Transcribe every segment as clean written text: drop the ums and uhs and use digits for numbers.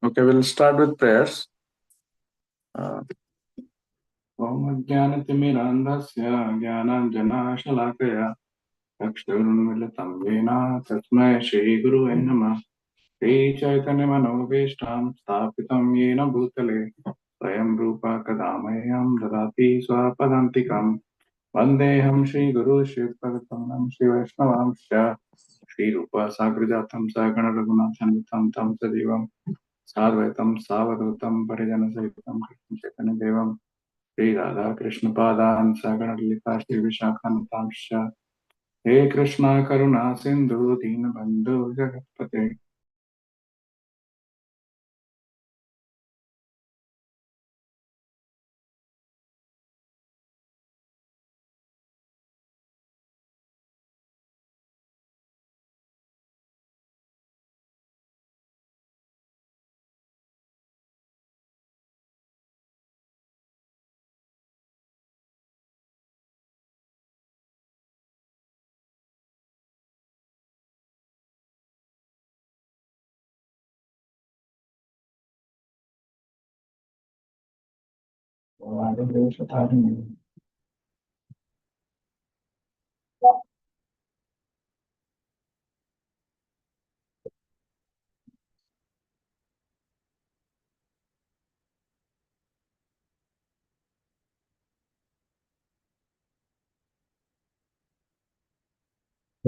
Okay, we'll start with prayers. Om Ajnanatimirandhasya Jnananjanashalakaya Chakshurunmilitam Yena Tasmai Shri Guruve Namah Shri Chaitanya Manobhishtam Sthapitam Yena Bhutale Swayam Rupa Kadamayam Dadati Swapadantikam Vandeham Shri Guru Shri Padatamam Shri Vaishnavamsya Shri Rupa Sagrajatam Sagana Raghunathan Tam Sadivam Sadvaitam Savadutam Parijana Sahitam Krishna Chaitanya Devam Shri Radha Krishna Padan Sagana Lita Shri Vishakhantamsha He Krishna Karuna Sindhu Dina Bandhu Jagatpate.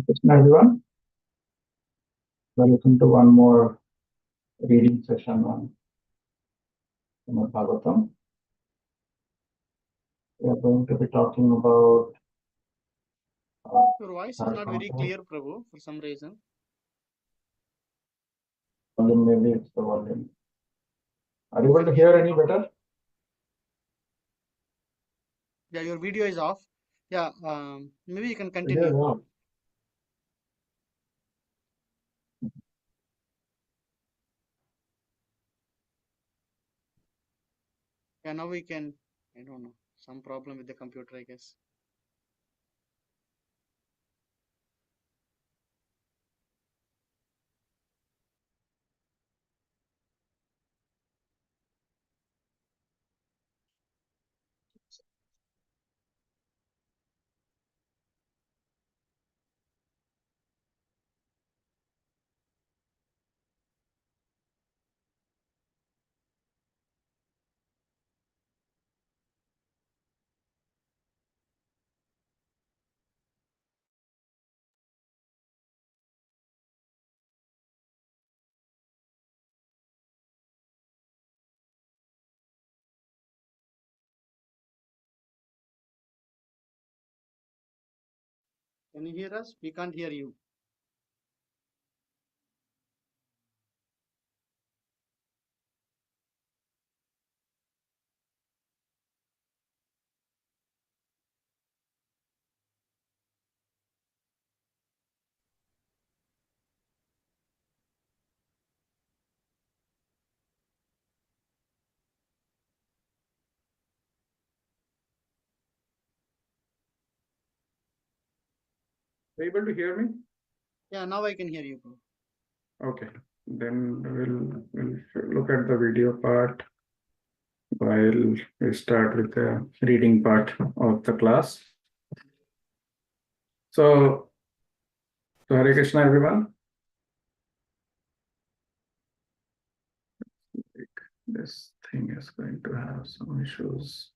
Krishna everyone, welcome to one more reading session on Srimad Bhagavatam. We are going to be talking about Your voice is not very clear, Prabhu, for some reason. volume, maybe it's the volume. Are you able to hear any better? Yeah, your video is off. Yeah, maybe you can continue. Video is off. Yeah, now we can. I don't know. Some problem with the computer, I guess. Can you hear us? We can't hear you. Are you able to hear me? Yeah, now I can hear you, Prabhu. Okay, then we'll look at the video part while we start with the reading part of the class. So Hare Krishna, everyone. This thing is going to have some issues.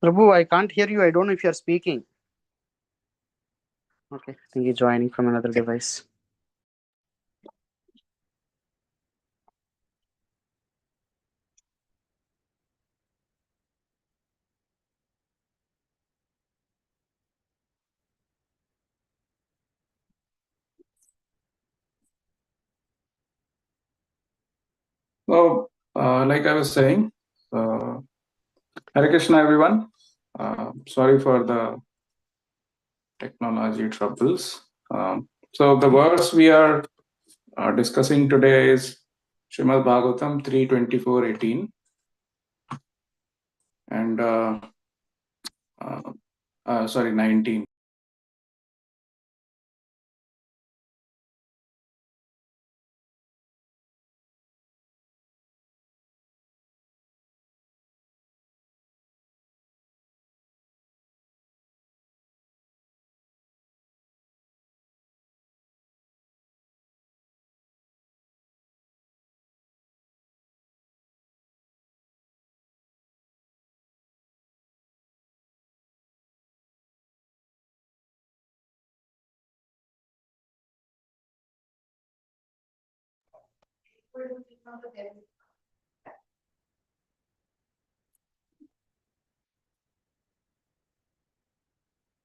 Prabhu, I can't hear you. I don't know if you're speaking. Okay, I think he's joining from another device. So, like I was saying, Hare Krishna, everyone. Sorry for the technology troubles. So, the verse we are discussing today is Srimad Bhagavatam 3:24:18, and 19.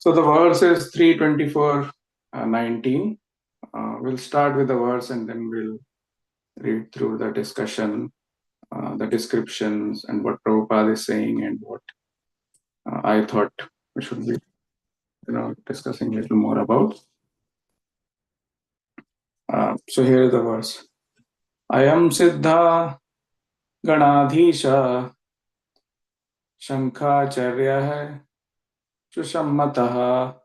So the verse is 3:24:19. We'll start with the verse and then we'll read through the discussion, the descriptions, and what Prabhupada is saying and what I thought we should be, discussing a little more about. So here is the verse. Ayam siddha ganadhisha shankhacharyah susammatah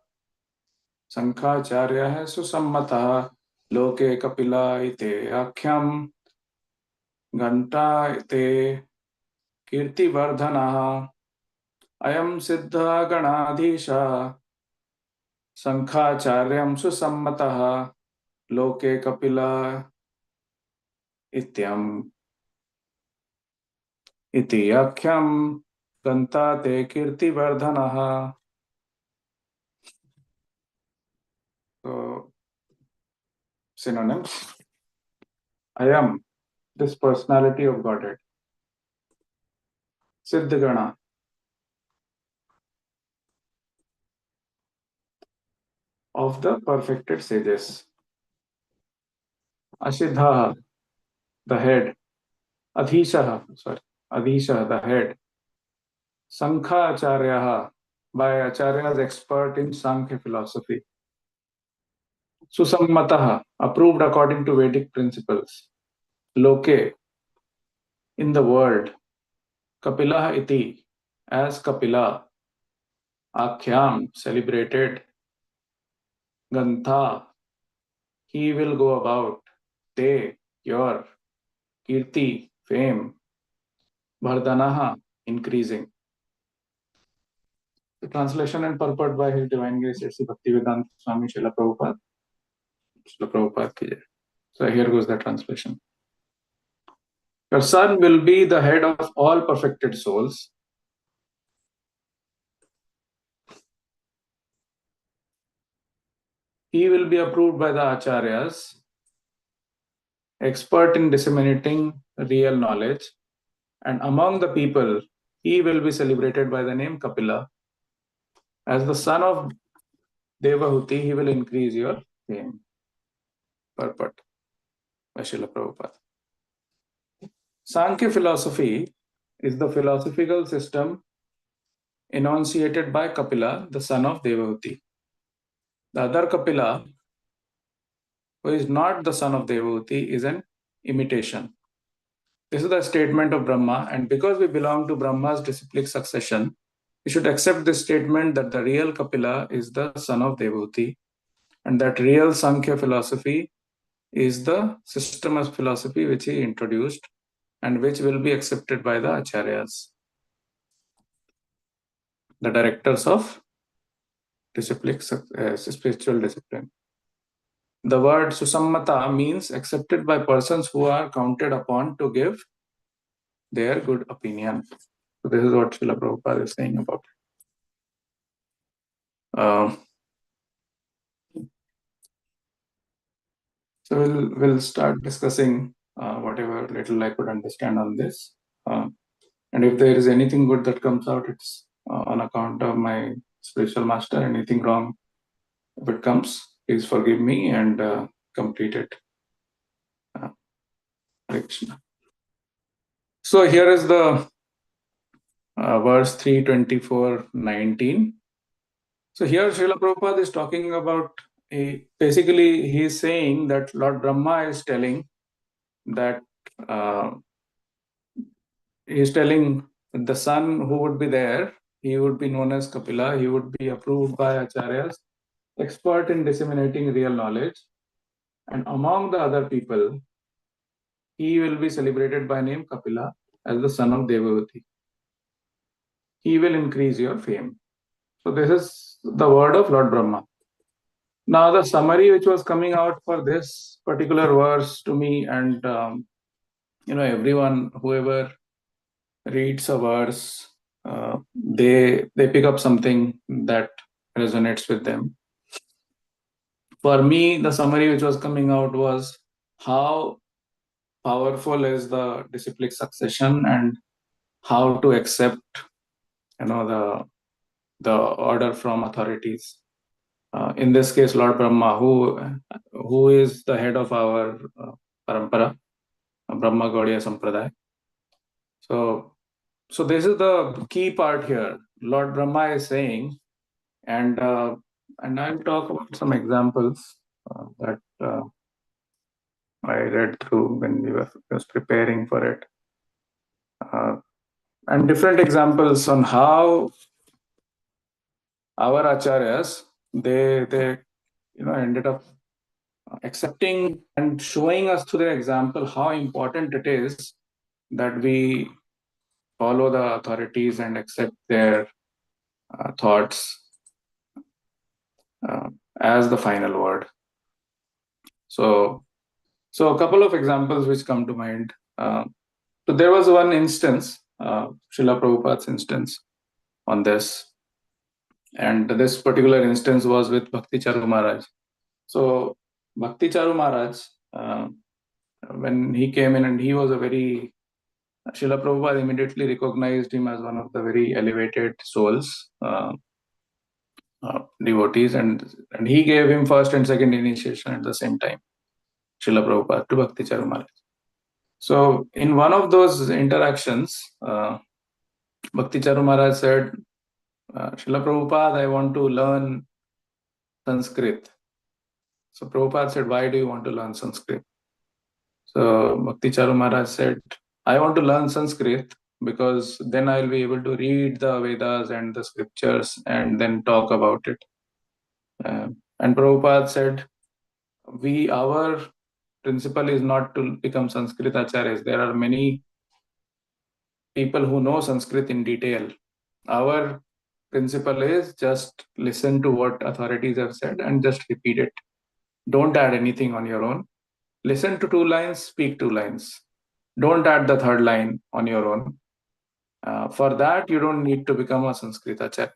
शंखाचार्यः सुसम्मतः लोके कपिला इते आख्यम घंटा इते कीर्तिवर्धनः अयं सिद्धः गणाधीशः शंखाचार्यं सुसम्मतः लोके कपिला इति आख्यम घंटा ते कीर्तिवर्धनः. So, synonyms. I am this personality of Godhead. Siddhgana, of the perfected sages. Ashiddha, the head. Adhisha, the head. Sankha Acharya, by Acharyas expert in Sankhya philosophy. Susammataha, approved according to Vedic principles. Loke, in the world. Kapila iti, as Kapila. Akhyam, celebrated. Gantha, he will go about. Te, your. Kirti, fame. Vardhanaha, increasing. The translation and purport by His Divine Grace Sri Bhaktivedanta Swami Srila Prabhupada. Srila Prabhupada ki jai. So here goes the translation. Your son will be the head of all perfected souls. He will be approved by the acharyas, expert in disseminating real knowledge, and among the people, he will be celebrated by the name Kapila. As the son of Devahuti, he will increase your fame. Purport by Srila Prabhupada. Sankhya philosophy is the philosophical system enunciated by Kapila, the son of Devahuti. The other Kapila, who is not the son of Devahuti, is an imitation. This is the statement of Brahma, and because we belong to Brahma's disciplic succession, we should accept this statement that the real Kapila is the son of Devahuti, and that real Sankhya philosophy is the system of philosophy which he introduced and which will be accepted by the acharyas, the directors of spiritual discipline. The word susammata means accepted by persons who are counted upon to give their good opinion. So this is what Srila Prabhupada is saying about it. So we'll start discussing whatever little I could understand on this. And if there is anything good that comes out, it's on account of my spiritual master. Anything wrong, if it comes, please forgive me and complete it. Hare Krishna. So here is the verse 324:19. So here Srila Prabhupada is talking about, basically he is saying that Lord Brahma is telling that he is telling the son who would be there, he would be known as Kapila, he would be approved by acharyas, expert in disseminating real knowledge, and among the other people, he will be celebrated by name Kapila as the son of Devavati. He will increase your fame. So this is the word of Lord Brahma. Now the summary which was coming out for this particular verse to me, and everyone, whoever reads a verse, they pick up something that resonates with them. For me, the summary which was coming out was how powerful is the disciplic succession and how to accept the order from authorities. In this case, Lord Brahma, who is the head of our parampara, Brahma Gaudiya Sampradaya. So this is the key part here. Lord Brahma is saying, and I'll talk about some examples that I read through when we was preparing for it, and different examples on how our acharyas they ended up accepting and showing us through their example how important it is that we follow the authorities and accept their thoughts as the final word. So a couple of examples which come to mind. So there was one instance, Srila Prabhupada's instance on this, and this particular instance was with Bhakti Charu Maharaj. So Bhakti Charu Maharaj, when he came in, and he was a very, Srila Prabhupada immediately recognized him as one of the very elevated souls, devotees, and he gave him first and second initiation at the same time, Srila Prabhupada to Bhakti Charu Maharaj. So in one of those interactions, Bhakti Charu Maharaj said, Srila Prabhupada, I want to learn Sanskrit. So Prabhupada said, why do you want to learn Sanskrit? So Bhakti Charu Maharaj said, I want to learn Sanskrit because then I'll be able to read the Vedas and the scriptures and then talk about it. And Prabhupada said, our principle is not to become Sanskrit acharyas. There are many people who know Sanskrit in detail. Our principle is just listen to what authorities have said and just repeat it. Don't add anything on your own. Listen to 2 lines, speak 2 lines. Don't add the 3rd line on your own. For that, you don't need to become a Sanskrit acharya.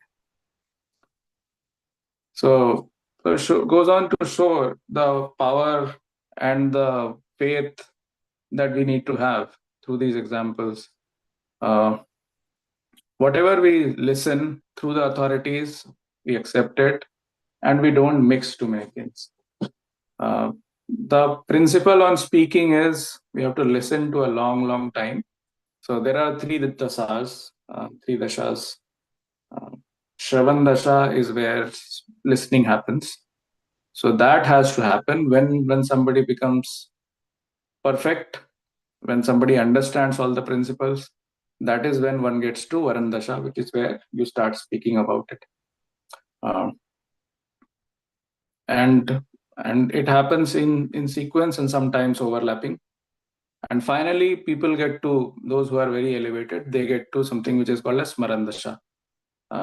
So goes on to show the power and the faith that we need to have through these examples. Whatever we listen through the authorities, we accept it, and we don't mix too many things. The principle on speaking is we have to listen to a long time. So there are 3 dashas. Shravan dasha is where listening happens. So that has to happen when somebody becomes perfect, when somebody understands all the principles. That is when one gets to Varan dasha, which is where you start speaking about it. And it happens in sequence and sometimes overlapping. And finally, people get to, those who are very elevated, they get to something which is called as Smaran dasha,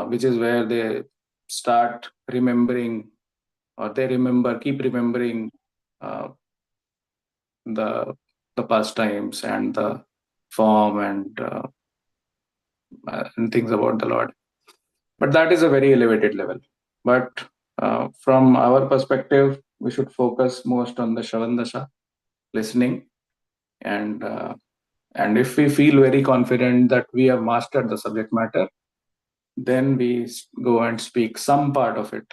which is where they start remembering, or they keep remembering the pastimes and the form and things about the Lord. But that is a very elevated level. But from our perspective, we should focus most on the Shravandasha, listening, and if we feel very confident that we have mastered the subject matter, then we go and speak some part of it,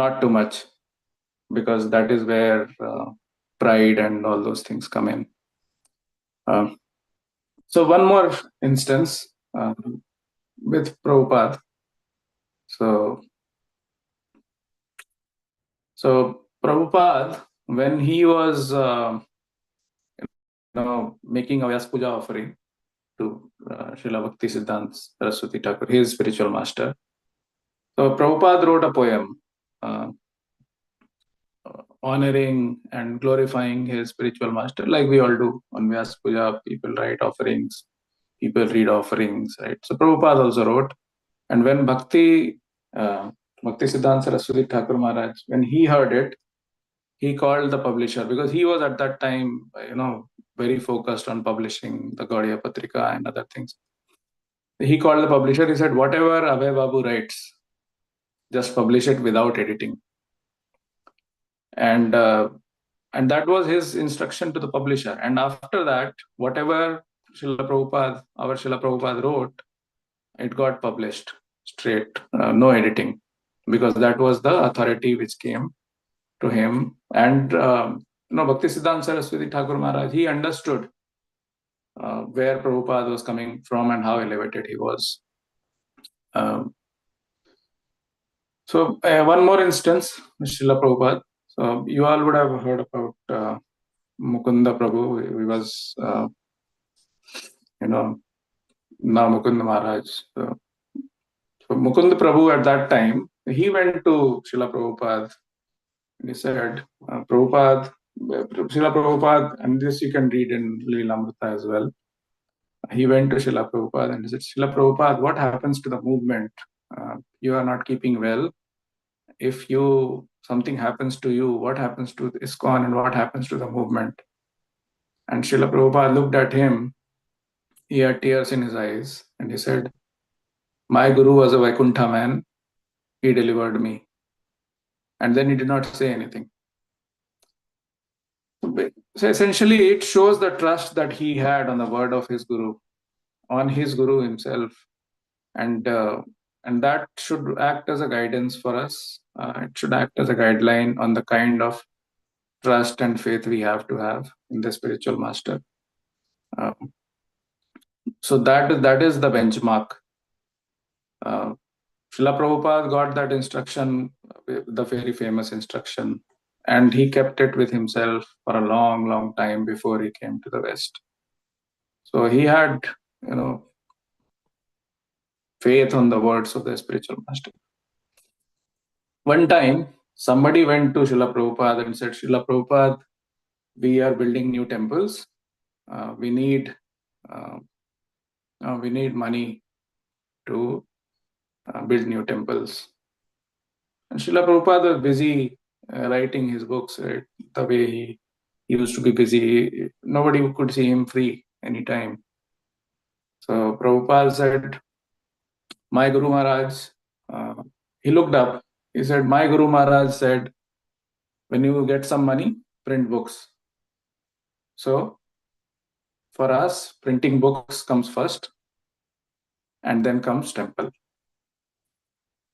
not too much, because that is where pride and all those things come in. So one more instance with Prabhupada. So Prabhupada, when he was making a Vyas Puja offering to Srila Bhakti Siddhanta Saraswati Thakur, his spiritual master. So Prabhupada wrote a poem honoring and glorifying his spiritual master, like we all do on Vyas Puja. People write offerings, people read offerings, right? So Prabhupada also wrote, and when Bhakti Siddhanta Saraswati Thakur Maharaj, when he heard it, he called the publisher, because he was at that time, very focused on publishing the Gaudiya Patrika and other things. He called the publisher. He said, whatever Abhay Babu writes, just publish it without editing. And that was his instruction to the publisher. And after that, whatever our Srila Prabhupada wrote, it got published straight, no editing, because that was the authority which came to him. And Bhakti Siddhanta Saraswati Thakur Maharaj, he understood where Prabhupada was coming from and how elevated he was. So one more instance, Srila Prabhupada. So you all would have heard about Mukunda Prabhu. He was, now Mukunda Maharaj. So Mukunda Prabhu at that time, he went to Srila Prabhupada. And he said, Srila Prabhupada, and this you can read in Leelamrita as well. He went to Srila Prabhupada and he said, Srila Prabhupada, what happens to the movement? You are not keeping well. If something happens to you, what happens to ISKCON and what happens to the movement? And Srila Prabhupada looked at him. He had tears in his eyes and he said, my Guru was a Vaikuntha man. He delivered me. And then he did not say anything. So essentially, it shows the trust that he had on the word of his Guru, on his Guru himself. And that should act as a guidance for us. It should act as a guideline on the kind of trust and faith we have to have in the spiritual master. So that is the benchmark. Srila Prabhupada got that instruction, the very famous instruction, and he kept it with himself for a long, long time before he came to the West. So he had, faith on the words of the spiritual master. One time, somebody went to Srila Prabhupada and said, Srila Prabhupada, we are building new temples. We need money to build new temples. And Srila Prabhupada was busy writing his books, right? The way he used to be busy. Nobody could see him free anytime. So Prabhupada said, my Guru Maharaj, he looked up. He said, my Guru Maharaj said, when you get some money, print books. So for us, printing books comes first, and then comes temple.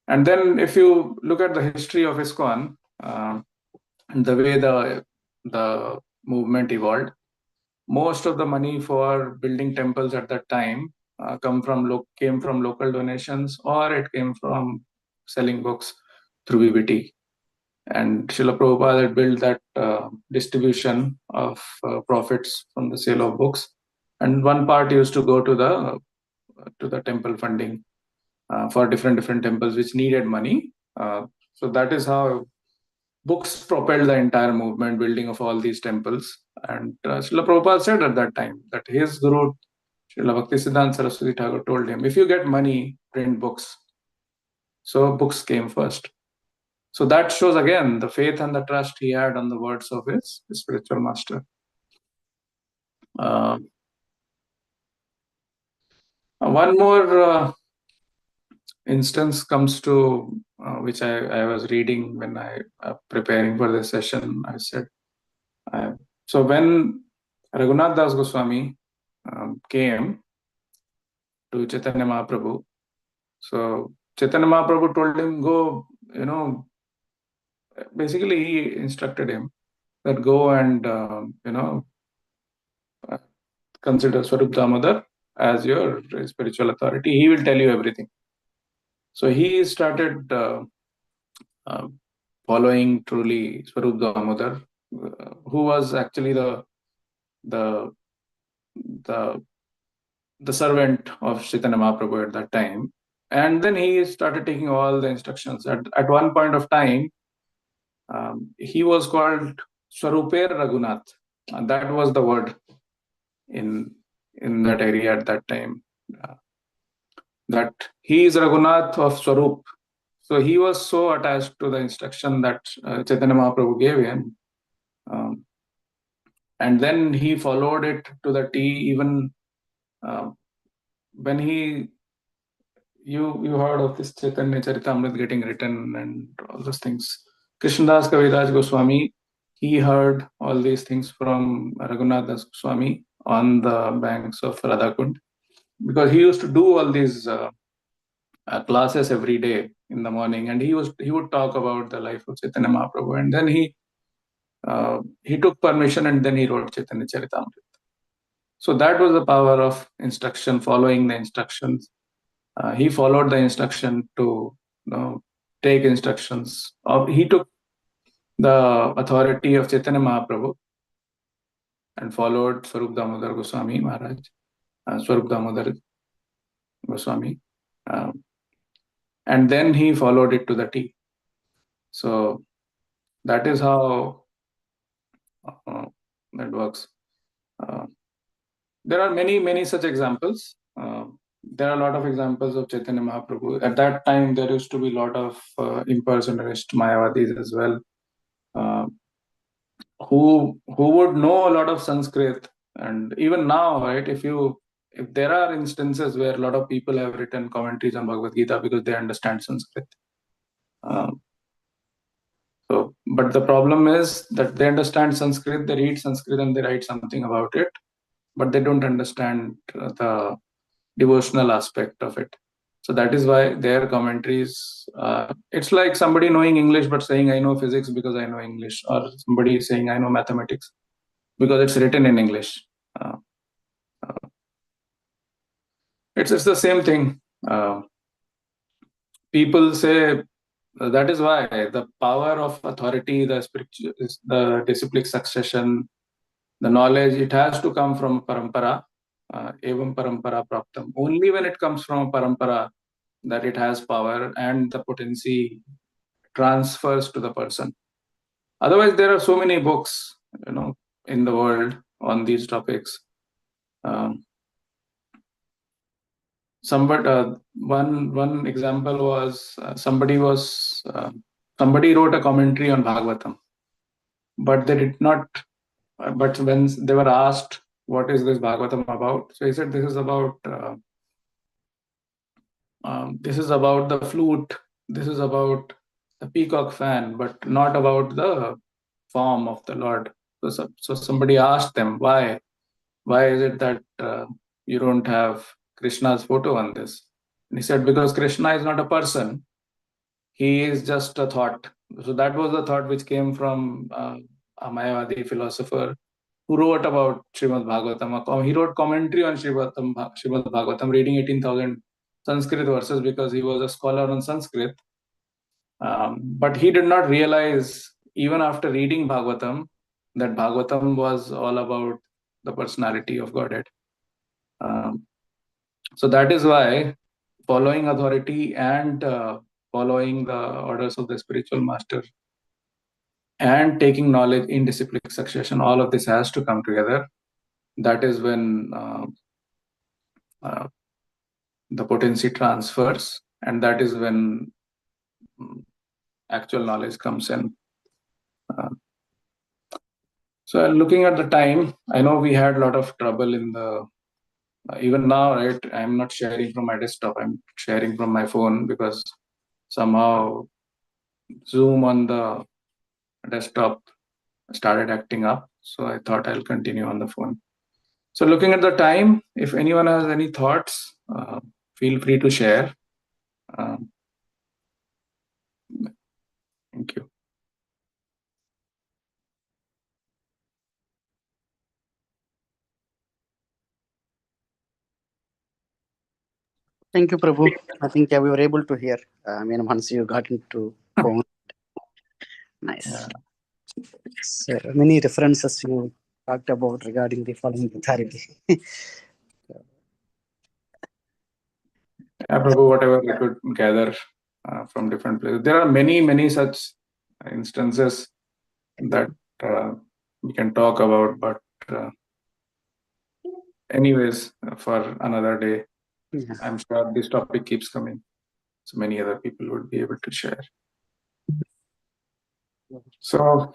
And then if you look at the history of ISKCON, the way the movement evolved, most of the money for building temples at that time came from local donations, or it came from selling books through VBT. And Srila Prabhupada had built that distribution of profits from the sale of books, and one part used to go to the temple funding for different temples which needed money. So that is how books propelled the entire movement, building of all these temples. And Srila Prabhupada said at that time that his Guru, Srila Bhakti Siddhanta Saraswati Thakur, told him, if you get money, print books. So books came first. So that shows again the faith and the trust he had on the words of his spiritual master. One more instance comes to which I was reading when I preparing for this session. I said, so when Raghunath Das Goswami came to Chaitanya Mahaprabhu, so Chaitanya Mahaprabhu told him, go, basically he instructed him that go and, consider Swarup Damodar as your spiritual authority. He will tell you everything. So he started following truly Swarup Damodar, who was actually the servant of Chaitanya Mahaprabhu at that time. And then he started taking all the instructions. At one point of time, he was called Swaruper Raghunath. And that was the word in that area at that time. That he is Raghunath of Swarup. So he was so attached to the instruction that Chaitanya Mahaprabhu gave him. And then he followed it to the T, even when you heard of this Chaitanya Charitamrita getting written and all those things. Krishnadas Kaviraj Goswami, he heard all these things from Raghunath Das Goswami on the banks of Radhakund, because he used to do all these classes every day in the morning, and he would talk about the life of Chaitanya Mahaprabhu, and then he took permission and then he wrote Chaitanya Charitamrita. So that was the power of instruction, following the instructions. He followed the instruction to take instructions. He took the authority of Chaitanya Mahaprabhu and followed Swarup Damodar Goswami Maharaj, Swarup Damodar Goswami, and then he followed it to the T. So that is how that works. There are many such examples. There are a lot of examples of Chaitanya Mahaprabhu. At that time, there used to be a lot of impersonalist Mayavadis as well, who would know a lot of Sanskrit. And even now, right, if there are instances where a lot of people have written commentaries on Bhagavad Gita because they understand Sanskrit. But the problem is that they understand Sanskrit, they read Sanskrit and they write something about it, but they don't understand the devotional aspect of it. So that is why their commentaries, it's like somebody knowing English but saying I know physics because I know English, or somebody saying I know mathematics because it's written in English. It's the same thing. People say that is why the power of authority, the spiritual, the disciplic succession, the knowledge, it has to come from parampara. Evam parampara praptam. Only when it comes from a parampara that it has power and the potency transfers to the person. Otherwise, there are so many books, in the world on these topics. One example was somebody wrote a commentary on Bhagavatam, but they did not. But when they were asked, "What is this Bhagavatam about?" So he said, "This is about the flute. This is about the peacock fan, but not about the form of the Lord." So somebody asked them, "Why? Why is it that you don't have Krishna's photo on this?" And he said, "Because Krishna is not a person. He is just a thought." So that was the thought which came from a Mayavadi philosopher who wrote about Srimad Bhagavatam. He wrote commentary on Srimad Bhagavatam, reading 18,000 Sanskrit verses because he was a scholar on Sanskrit. But he did not realize, even after reading Bhagavatam, that Bhagavatam was all about the personality of Godhead. So that is why following authority and following the orders of the spiritual master and taking knowledge in disciplic succession, all of this has to come together. That is when the potency transfers, and that is when actual knowledge comes in. So looking at the time, I know we had a lot of trouble in the Even now, right, I'm not sharing from my desktop, I'm sharing from my phone because somehow Zoom on the desktop started acting up. So I thought I'll continue on the phone. So looking at the time, if anyone has any thoughts, feel free to share. Thank you. Thank you, Prabhu. I think we were able to hear. Once you got into phone, nice. So many references you talked about regarding the following authority. Yeah, Prabhu, whatever we could gather from different places. There are many such instances that we can talk about, but anyways, for another day, Yeah. I'm sure this topic keeps coming. So many other people would be able to share. So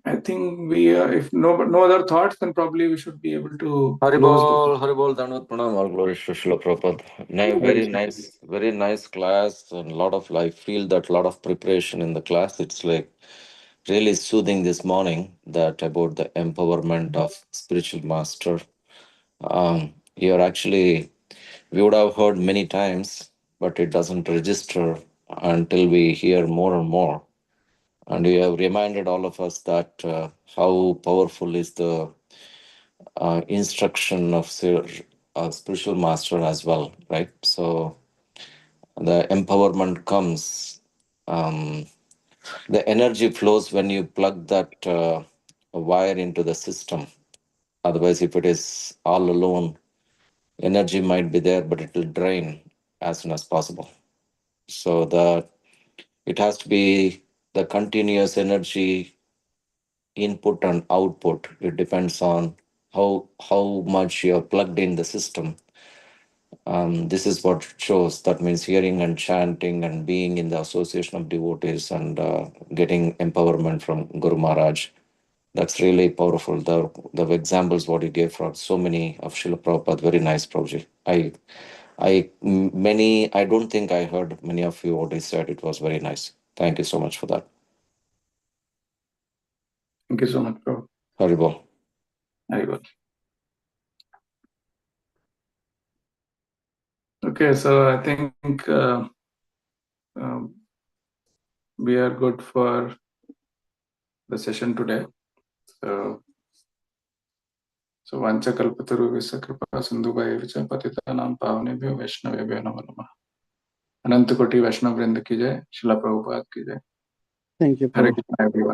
I think we, if no other thoughts, then probably we should be able to close the. Haribol, Dandavat Pranam, all glory to Srila Prabhupada. Very nice class, and a lot of, I feel that lot of preparation in the class. It's like really soothing this morning that about the empowerment of spiritual master. You're actually, we would have heard many times, but it doesn't register until we hear more and more. And you have reminded all of us that how powerful is the instruction of spiritual master as well, right? So the empowerment comes, um, the energy flows when you plug that wire into the system. Otherwise, if it is all alone, energy might be there, but it will drain as soon as possible. So the it has to be the continuous energy input and output. It depends on how much you're plugged in the system. This is what it shows. That means hearing and chanting and being in the association of devotees and getting empowerment from Guru Maharaj. That's really powerful. The examples what he gave from so many of Srila Prabhupada, very nice, Prabhuji. I don't think I heard many of you what he said. It was very nice. Thank you so much for that. Thank you so much, Prabhu. Haribol. Haribol. Okay, so I think we are good for the session today. So Vancha Kalpataru Visakripa Sindhubai Vicha Patitanam Pavanebhyo Vaishnavebhyo Namo Namah. Ananta Koti Vaishnav Vrinda ki jai, Srila Prabhupada ki jai. Thank you, Hare Prabhu. Krishna everyone.